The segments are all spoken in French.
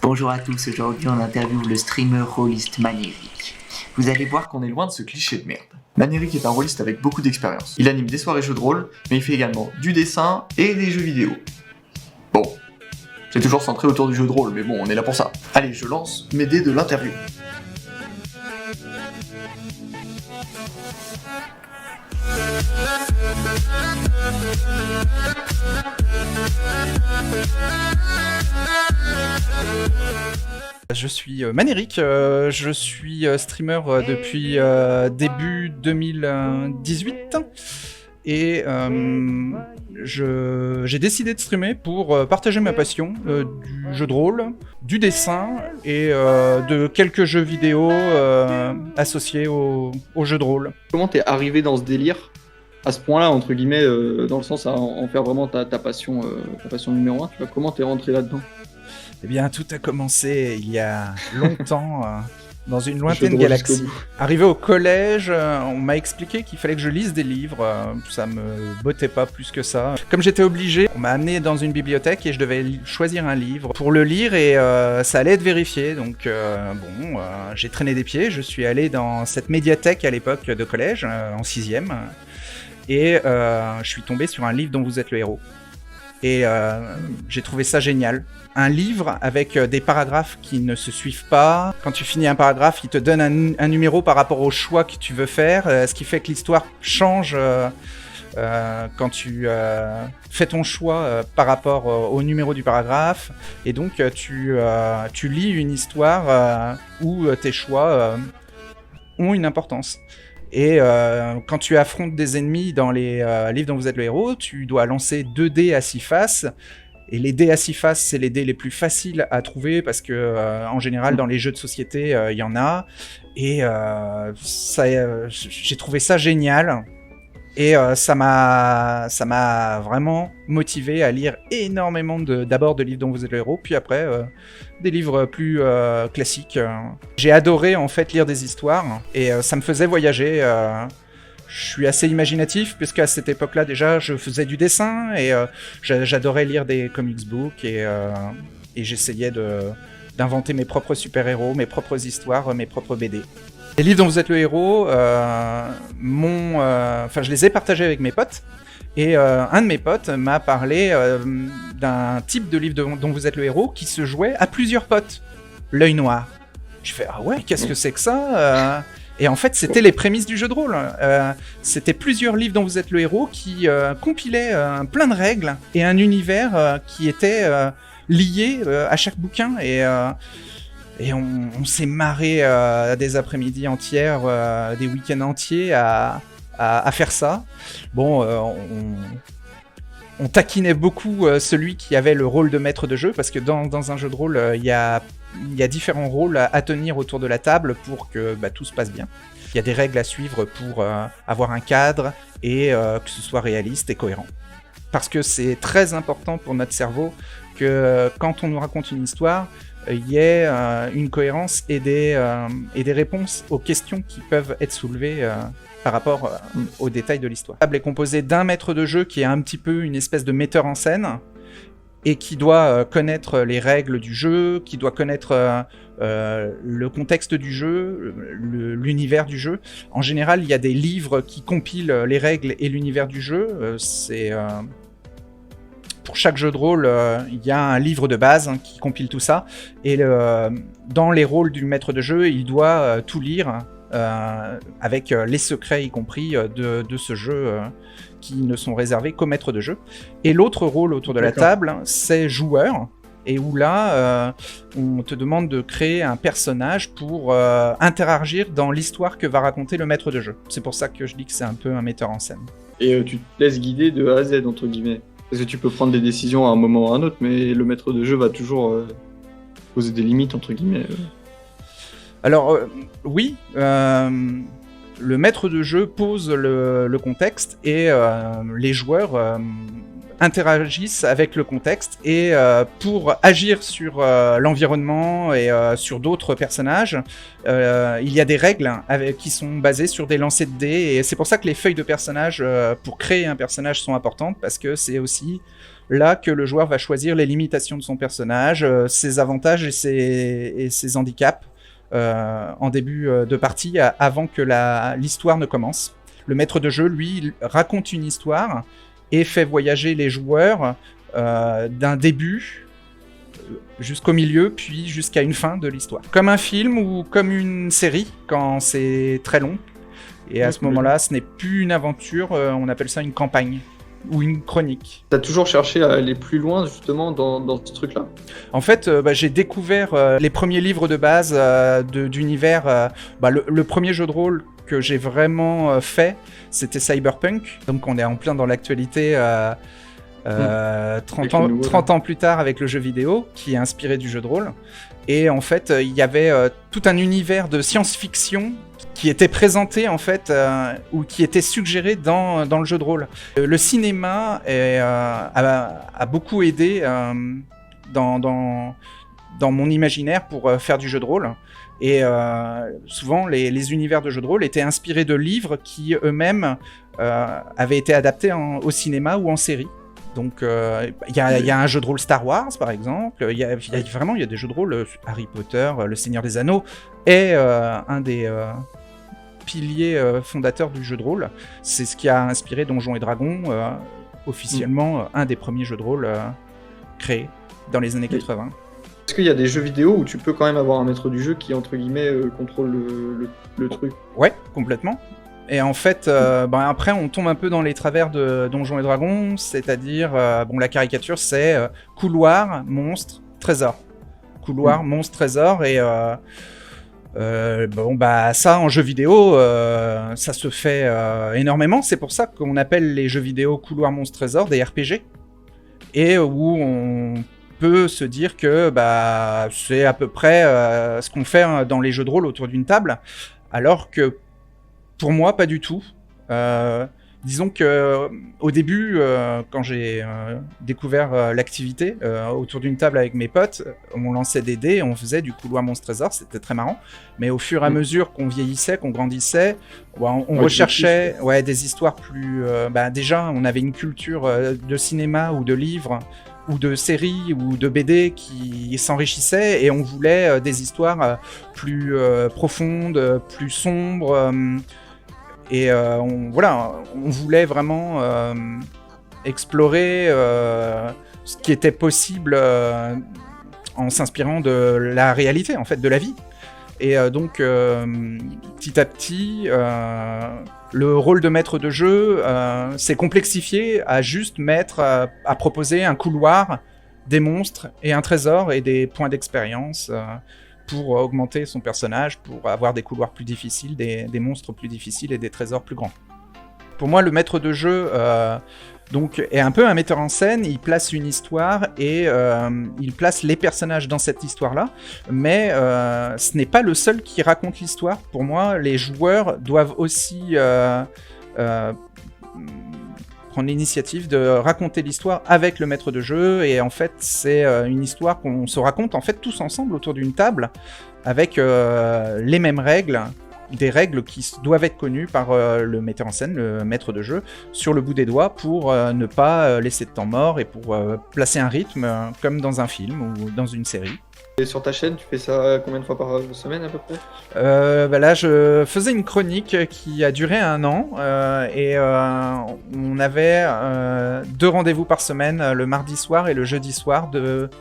Bonjour à tous, aujourd'hui on interviewe le streamer rôliste Manéric. Vous allez voir qu'on est loin de ce cliché de merde. Manéric est un rôliste avec beaucoup d'expérience. Il anime des soirées jeux de rôle, mais il fait également du dessin et des jeux vidéo. Bon, c'est toujours centré autour du jeu de rôle, mais bon, on est là pour ça. Allez, je lance mes dés de l'interview. Je suis Manéric, je suis streamer depuis début 2018 et j'ai décidé de streamer pour partager ma passion du jeu de rôle, du dessin et de quelques jeux vidéo associés au jeu de rôle. Comment t'es arrivé dans ce délire à ce point-là, entre guillemets, dans le sens à en faire vraiment ta passion numéro 1, tu vois, comment t'es rentré là-dedans? Eh bien, tout a commencé il y a longtemps, dans une lointaine galaxie. Arrivé au collège, on m'a expliqué qu'il fallait que je lise des livres. Ça me bottait pas plus que ça. Comme j'étais obligé, on m'a amené dans une bibliothèque et je devais choisir un livre pour le lire et ça allait être vérifié. Donc j'ai traîné des pieds. Je suis allé dans cette médiathèque à l'époque de collège, en 6e. Et je suis tombé sur un livre dont vous êtes le héros. Et j'ai trouvé ça génial. Un livre avec des paragraphes qui ne se suivent pas. Quand tu finis un paragraphe, il te donne un numéro par rapport au choix que tu veux faire, ce qui fait que l'histoire change quand tu fais ton choix par rapport au numéro du paragraphe. Et donc tu lis une histoire où tes choix ont une importance. Et quand tu affrontes des ennemis dans les livres dont vous êtes le héros, tu dois lancer 2 dés à 6 faces. Et les dés à 6 faces, c'est les dés les plus faciles à trouver parce que en général, dans les jeux de société, il y en a. Et j'ai trouvé ça génial. Et ça m'a vraiment motivé à lire énormément d'abord de livres dont vous êtes le héros, puis après des livres plus classiques. J'ai adoré en fait lire des histoires et ça me faisait voyager. Je suis assez imaginatif puisque à cette époque-là déjà je faisais du dessin et j'adorais lire des comics books et j'essayais d'inventer mes propres super-héros, mes propres histoires, mes propres BD. Les livres dont vous êtes le héros, je les ai partagés avec mes potes. Et un de mes potes m'a parlé d'un type de livre dont vous êtes le héros qui se jouait à plusieurs potes. L'œil noir. Je fais, ah ouais, qu'est-ce que c'est que ça Et en fait, c'était les prémices du jeu de rôle. C'était plusieurs livres dont vous êtes le héros qui compilaient plein de règles et un univers qui était lié à chaque bouquin. Et on s'est marré des après-midi entières, des week-ends entiers à faire ça. Bon, on taquinait beaucoup celui qui avait le rôle de maître de jeu, parce que dans un jeu de rôle, il y a différents rôles à tenir autour de la table pour que tout se passe bien. Il y a des règles à suivre pour avoir un cadre et que ce soit réaliste et cohérent. Parce que c'est très important pour notre cerveau que quand on nous raconte une histoire, il y ait une cohérence et des réponses aux questions qui peuvent être soulevées par rapport aux détails de l'histoire. La table est composée d'un maître de jeu qui est un petit peu une espèce de metteur en scène et qui doit connaître les règles du jeu, qui doit connaître le contexte du jeu, l'univers du jeu. En général, il y a des livres qui compilent les règles et l'univers du jeu. Pour chaque jeu de rôle, il y a un livre de base qui compile tout ça. Et dans les rôles du maître de jeu, il doit tout lire avec les secrets y compris de ce jeu qui ne sont réservés qu'au maître de jeu. Et l'autre rôle autour de la table, c'est joueur. Et où là, on te demande de créer un personnage pour interagir dans l'histoire que va raconter le maître de jeu. C'est pour ça que je dis que c'est un peu un metteur en scène. Et tu te laisses guider de A à Z, entre guillemets. Parce que tu peux prendre des décisions à un moment ou à un autre, mais le maître de jeu va toujours poser des limites, entre guillemets. Alors, oui, le maître de jeu pose le contexte et les joueurs interagissent avec le contexte et pour agir sur l'environnement et sur d'autres personnages, il y a des règles qui sont basées sur des lancers de dés et c'est pour ça que les feuilles de personnages pour créer un personnage sont importantes parce que c'est aussi là que le joueur va choisir les limitations de son personnage, ses avantages et ses handicaps en début de partie, avant que l'histoire ne commence. Le maître de jeu, lui, il raconte une histoire et fait voyager les joueurs d'un début jusqu'au milieu, puis jusqu'à une fin de l'histoire. Comme un film ou comme une série, quand c'est très long. Et à ce moment-là, ce n'est plus une aventure, on appelle ça une campagne ou une chronique. T'as toujours cherché à aller plus loin, justement, dans ce truc-là? En fait, j'ai découvert les premiers livres de base d'univers. Le premier jeu de rôle que j'ai vraiment fait, c'était Cyberpunk. Donc on est en plein dans l'actualité 30 ans plus tard avec le jeu vidéo, qui est inspiré du jeu de rôle. Et en fait, il y avait tout un univers de science-fiction qui était présenté, en fait, ou qui était suggéré dans le jeu de rôle. Le cinéma a beaucoup aidé dans mon imaginaire pour faire du jeu de rôle. Et souvent, les univers de jeux de rôle étaient inspirés de livres qui eux-mêmes avaient été adaptés au cinéma ou en série. Donc, il y a un jeu de rôle Star Wars, par exemple. Il y a des jeux de rôle. Harry Potter, Le Seigneur des Anneaux est un des piliers fondateurs du jeu de rôle. C'est ce qui a inspiré Donjons et Dragons, officiellement un des premiers jeux de rôle créés dans les années 80. Est-ce qu'il y a des jeux vidéo où tu peux quand même avoir un maître du jeu qui, entre guillemets, contrôle le truc? Ouais, complètement. Et en fait, après, on tombe un peu dans les travers de Donjons et Dragons, c'est-à-dire, la caricature, c'est couloir, monstre, trésor. Couloir, monstre, trésor, et ça, en jeu vidéo, ça se fait énormément. C'est pour ça qu'on appelle les jeux vidéo couloir, monstre, trésor des RPG, et où on peut se dire que c'est à peu près ce qu'on fait dans les jeux de rôle autour d'une table, alors que pour moi, pas du tout. Disons que au début, quand j'ai découvert l'activité autour d'une table avec mes potes, on lançait des dés, on faisait du couloir monstre trésor, c'était très marrant. Mais au fur et à mesure qu'on vieillissait, qu'on grandissait, on recherchait des histoires plus... déjà, on avait une culture de cinéma ou de livres ou de séries ou de BD qui s'enrichissait, et on voulait des histoires plus profondes, plus sombres. Et on voulait vraiment explorer ce qui était possible en s'inspirant de la réalité, en fait, de la vie. Et donc, petit à petit, le rôle de maître de jeu s'est complexifié à juste à proposer un couloir, des monstres et un trésor et des points d'expérience pour augmenter son personnage, pour avoir des couloirs plus difficiles, des monstres plus difficiles et des trésors plus grands. Pour moi, le maître de jeu est un peu un metteur en scène. Il place une histoire et il place les personnages dans cette histoire-là, mais ce n'est pas le seul qui raconte l'histoire. Pour moi, les joueurs doivent aussi prendre l'initiative de raconter l'histoire avec le maître de jeu, et en fait c'est une histoire qu'on se raconte en fait tous ensemble autour d'une table avec les mêmes règles, des règles qui doivent être connues par le metteur en scène, le maître de jeu, sur le bout des doigts, pour ne pas laisser de temps mort et pour placer un rythme comme dans un film ou dans une série. Et sur ta chaîne, tu fais ça combien de fois par semaine à peu près? Là, je faisais une chronique qui a duré 1 an, et on avait 2 rendez-vous par semaine, le mardi soir et le jeudi soir,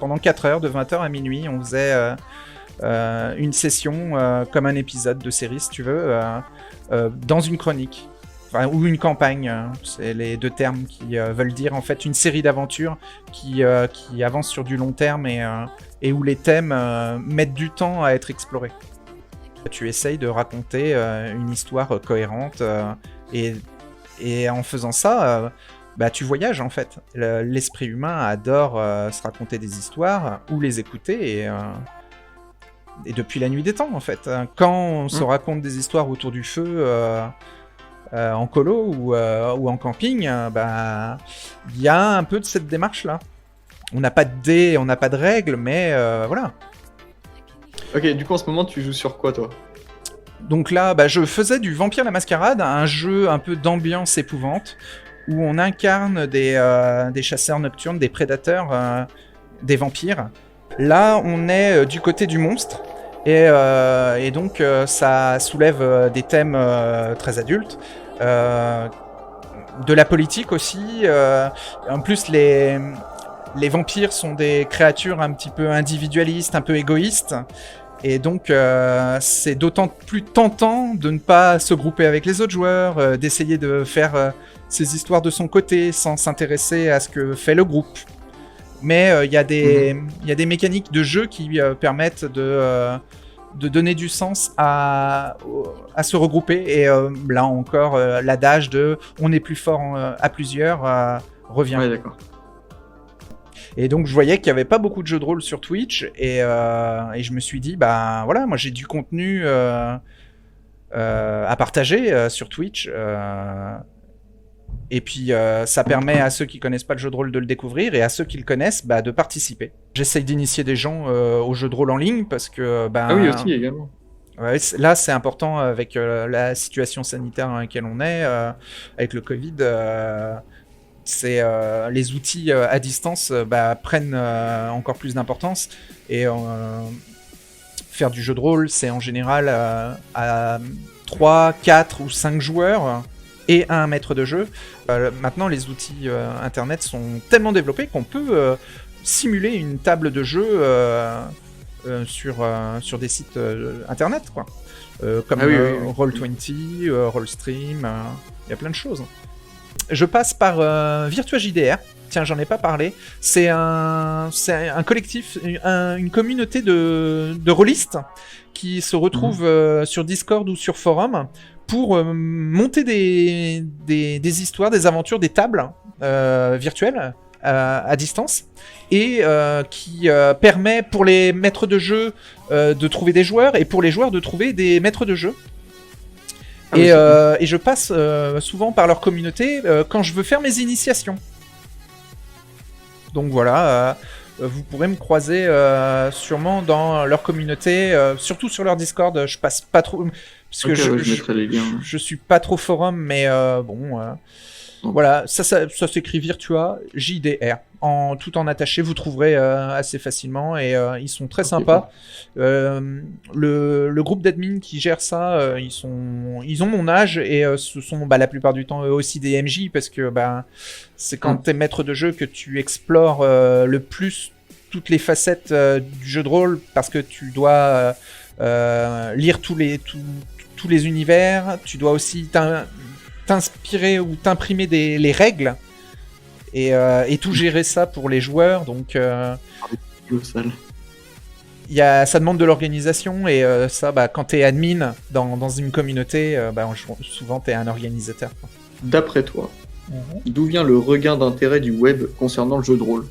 pendant 4 heures, de 20h à minuit. On faisait une session comme un épisode de série, si tu veux, dans une chronique. Ou une campagne, c'est les 2 termes qui veulent dire en fait une série d'aventures qui avance sur du long terme et où les thèmes mettent du temps à être explorés. Tu essayes de raconter une histoire cohérente et en faisant ça, tu voyages en fait. L'esprit humain adore se raconter des histoires ou les écouter, et depuis la nuit des temps en fait. Quand on se raconte des histoires autour du feu, en colo ou en camping, il y a un peu de cette démarche-là. On n'a pas de dés, on n'a pas de règles, mais voilà. Ok, du coup en ce moment tu joues sur quoi toi? Donc là, je faisais du Vampire la Mascarade, un jeu un peu d'ambiance épouvante, où on incarne des chasseurs nocturnes, des prédateurs, des vampires. Là, on est du côté du monstre. Et donc, ça soulève des thèmes très adultes. De la politique aussi. En plus, les vampires sont des créatures un petit peu individualistes, un peu égoïstes. Et donc, c'est d'autant plus tentant de ne pas se grouper avec les autres joueurs, d'essayer de faire ses histoires de son côté sans s'intéresser à ce que fait le groupe. Mais il y a des mécaniques de jeu qui permettent de donner du sens à se regrouper. Et là encore, l'adage de « on est plus fort à plusieurs » revient. Ouais, d'accord. Et donc je voyais qu'il n'y avait pas beaucoup de jeux de rôle sur Twitch et je me suis dit bah voilà, moi j'ai du contenu à partager sur Twitch et puis ça permet à ceux qui connaissent pas le jeu de rôle de le découvrir et à ceux qui le connaissent de participer. J'essaye d'initier des gens au jeu de rôle en ligne parce que ah oui aussi également. Ouais, là c'est important avec la situation sanitaire dans laquelle on est, avec le Covid. C'est les outils à distance prennent encore plus d'importance et faire du jeu de rôle c'est en général à 3, 4 ou 5 joueurs et un maître de jeu. Maintenant les outils internet sont tellement développés qu'on peut simuler une table de jeu sur des sites internet quoi. Comme Roll20, Rollstream, il y a plein de choses. Je passe par Virtua JDR. Tiens, j'en ai pas parlé. C'est un collectif, une communauté de rôlistes qui se retrouvent sur Discord ou sur forum pour monter des histoires, des aventures, des tables virtuelles à distance et qui permet pour les maîtres de jeu de trouver des joueurs et pour les joueurs de trouver des maîtres de jeu. Et je passe souvent par leur communauté quand je veux faire mes initiations. Donc voilà, vous pourrez me croiser sûrement dans leur communauté, surtout sur leur Discord. Je passe pas trop parce que je suis pas trop forum, mais voilà, ça s'écrit Virtua JDR. Tout en attaché, vous trouverez assez facilement et ils sont très sympas. Le groupe d'admin qui gère ça, ils ont mon âge et ce sont la plupart du temps eux aussi des MJ parce que c'est quand t'es maître de jeu que tu explores le plus toutes les facettes du jeu de rôle parce que tu dois lire tous les univers, tu dois aussi t'inspirer ou t'imprimer les règles et tout gérer ça pour les joueurs, donc ça demande de l'organisation et ça, quand t'es admin dans une communauté, souvent t'es un organisateur. D'après toi, d'où vient le regain d'intérêt du web concernant le jeu de rôle?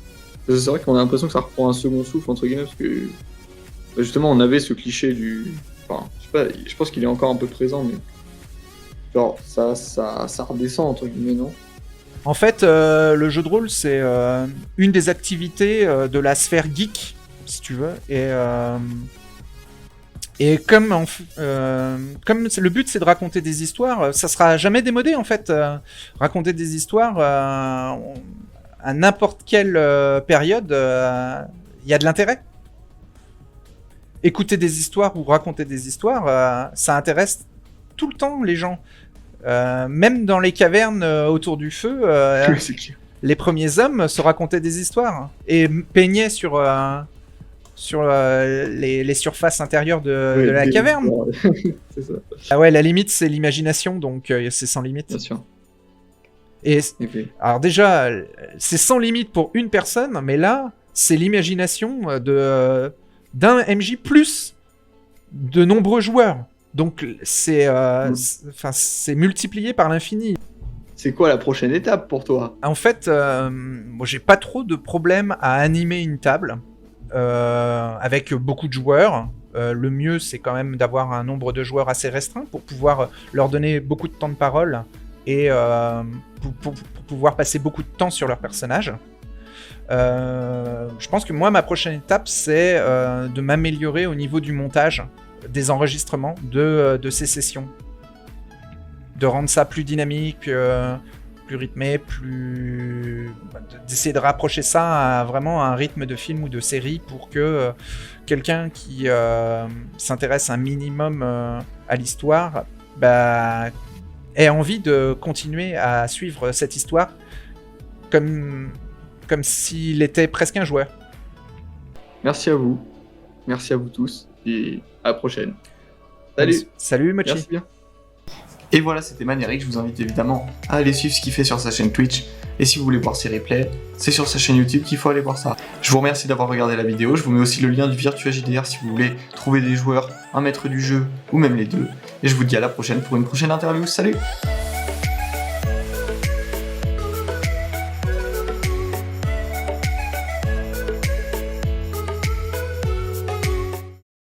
Parce que c'est vrai qu'on a l'impression que ça reprend un second souffle entre guillemets parce que justement on avait ce cliché du, enfin, je sais pas, je pense qu'il est encore un peu présent, mais genre ça redescend entre guillemets, non? En fait, le jeu de rôle, c'est une des activités de la sphère geek, si tu veux. Et comme le but, c'est de raconter des histoires, ça sera jamais démodé, en fait. Raconter des histoires, à n'importe quelle période, il y a de l'intérêt. Écouter des histoires ou raconter des histoires, ça intéresse tout le temps les gens. Même dans les cavernes autour du feu, les premiers hommes se racontaient des histoires et peignaient sur les surfaces intérieures de la caverne. C'est ça. Ah ouais, la limite c'est l'imagination, donc c'est sans limite. Bien sûr. Alors déjà, c'est sans limite pour une personne, mais là, c'est l'imagination d'un MJ plus de nombreux joueurs. Donc c'est multiplié par l'infini. C'est quoi la prochaine étape pour toi? En fait, moi j'ai pas trop de problème à animer une table avec beaucoup de joueurs. Le mieux c'est quand même d'avoir un nombre de joueurs assez restreint pour pouvoir leur donner beaucoup de temps de parole et pour pouvoir passer beaucoup de temps sur leur personnage. Je pense que moi ma prochaine étape c'est de m'améliorer au niveau du montage des enregistrements de ces sessions, de rendre ça plus dynamique, plus rythmé, d'essayer de rapprocher ça à vraiment un rythme de film ou de série pour que quelqu'un qui s'intéresse un minimum à l'histoire ait envie de continuer à suivre cette histoire comme s'il était presque un joueur. Merci à vous tous, et à la prochaine. Salut. Salut Mochi. Merci bien. Et voilà, c'était Manieric. Je vous invite évidemment à aller suivre ce qu'il fait sur sa chaîne Twitch. Et si vous voulez voir ses replays, c'est sur sa chaîne YouTube qu'il faut aller voir ça. Je vous remercie d'avoir regardé la vidéo. Je vous mets aussi le lien du Virtua JDR si vous voulez trouver des joueurs, un maître du jeu ou même les deux. Et je vous dis à la prochaine pour une prochaine interview. Salut!